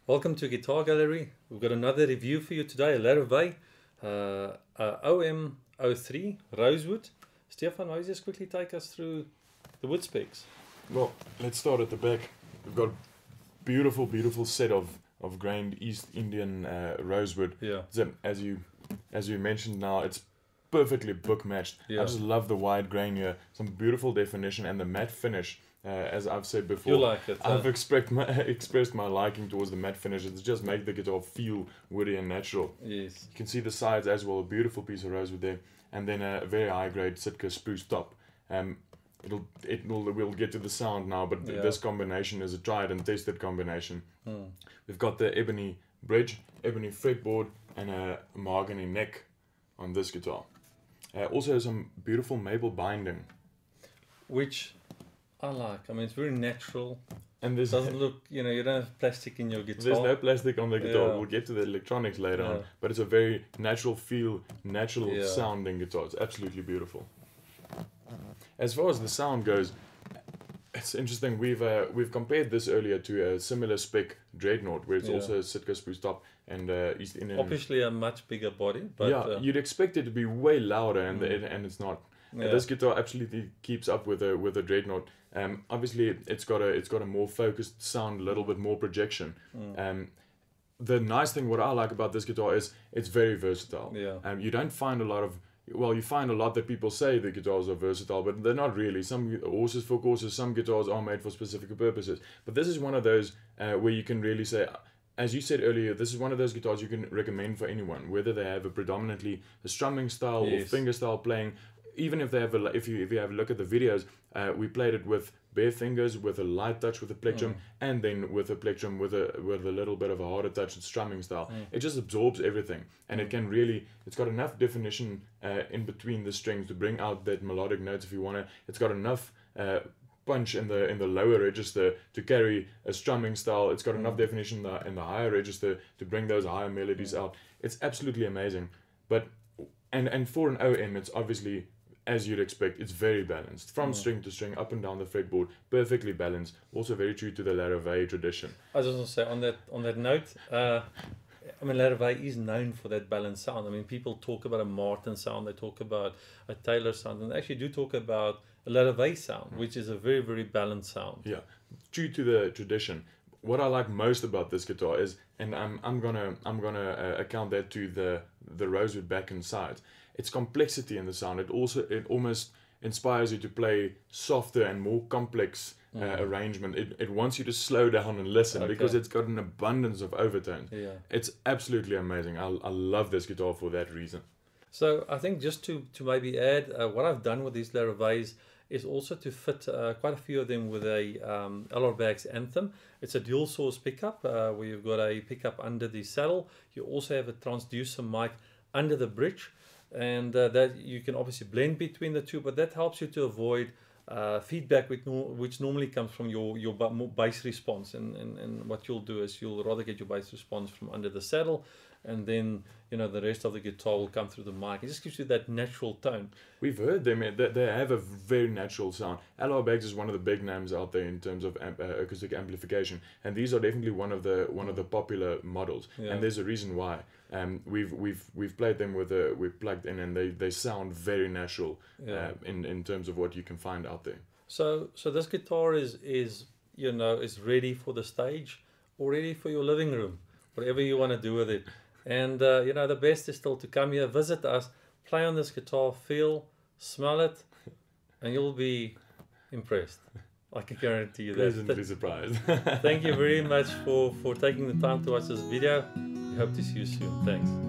Welcome to Guitar Gallery. We've got another review for you today, a Larrivee OM-03 Rosewood. Stefan, why don't you just quickly take us through the wood specs? Well, let's start at the back. We've got a beautiful, beautiful set of grained East Indian rosewood. Yeah. So, as you mentioned now, it's perfectly book matched. Yeah. I just love the wide grain here, some beautiful definition, and the matte finish. As I've said before, You like it, I've expressed my liking towards the matte finish. It just makes the guitar feel woody and natural. Yes. You can see the sides as well, a beautiful piece of rosewood there, and then a very high grade Sitka spruce top. We'll get to the sound now, but this combination is a tried and tested combination. We've got the ebony bridge, ebony fretboard, and a mahogany neck on this guitar. Also some beautiful maple binding, Which I like. I mean, it's very natural. and this Doesn't look, you don't have plastic in your guitar. there's no plastic on the guitar. Yeah. We'll get to the electronics later Yeah. on, but it's a very natural feel, natural Yeah. sounding guitar. It's absolutely beautiful. As far as the sound goes, it's interesting. We've compared this earlier to a similar spec Dreadnought, where it's also a Sitka spruce top and East Indian. Obviously a much bigger body, but You'd expect it to be way louder, and it's not. This guitar absolutely keeps up with a Dreadnought. Obviously, it's got a more focused sound, a little bit more projection. The nice thing, what I like about this guitar is it's very versatile. Yeah. You don't find a lot of. Well, you find a lot that people say the guitars are versatile, but they're not really. Some horses for courses, some guitars are made for specific purposes. But this is one of those where you can really say, as you said earlier, this is one of those guitars you can recommend for anyone, whether they have a predominantly a strumming style or finger style playing. Even if they have if you have a look at the videos, we played it with bare fingers, with a light touch with a plectrum, and then with a plectrum with a little bit of a harder touch and strumming style. It just absorbs everything, and it can really. It's got enough definition in between the strings to bring out that melodic notes if you want to. It's got enough punch in the lower register to carry a strumming style. It's got enough definition in the higher register to bring those higher melodies out. It's absolutely amazing. But and for an OM, it's obviously, as you'd expect, it's very balanced. From string to string, up and down the fretboard, perfectly balanced. Also very true to the Larrivee tradition. I just want to say on that note, I mean, Larrivee is known for that balanced sound. I mean, people talk about a Martin sound, they talk about a Taylor sound, and they actually do talk about a Larrivee sound, which is a very, very balanced sound. Yeah, true to the tradition. What I like most about this guitar is, and I'm gonna account that to the rosewood back and sides. Its complexity in the sound. It almost inspires you to play softer and more complex arrangement. It wants you to slow down and listen because it's got an abundance of overtones. Yeah. It's absolutely amazing. I love this guitar for that reason. So I think just to maybe add, what I've done with these Larrivees is also to fit quite a few of them with a LR Baggs Anthem. It's a dual source pickup where you've got a pickup under the saddle. You also have a transducer mic under the bridge, and that you can obviously blend between the two, but that helps you to avoid feedback which normally comes from your bass response. And what you'll do is you'll rather get your bass response from under the saddle, and then the rest of the guitar will come through the mic. It just gives you that natural tone. We've heard them; they have a very natural sound. LR Baggs is one of the big names out there in terms of acoustic amplification, and these are definitely one of the popular models. And there's a reason why. We've played them we've plugged in, and they sound very natural in terms of what you can find out there. So this guitar is ready for the stage or ready for your living room, whatever you want to do with it. And the best is still to come here, visit us, play on this guitar, feel, smell it, and you'll be impressed. I can guarantee you that. Pleasantly surprised. Thank you very much for taking the time to watch this video. We hope to see you soon. Thanks.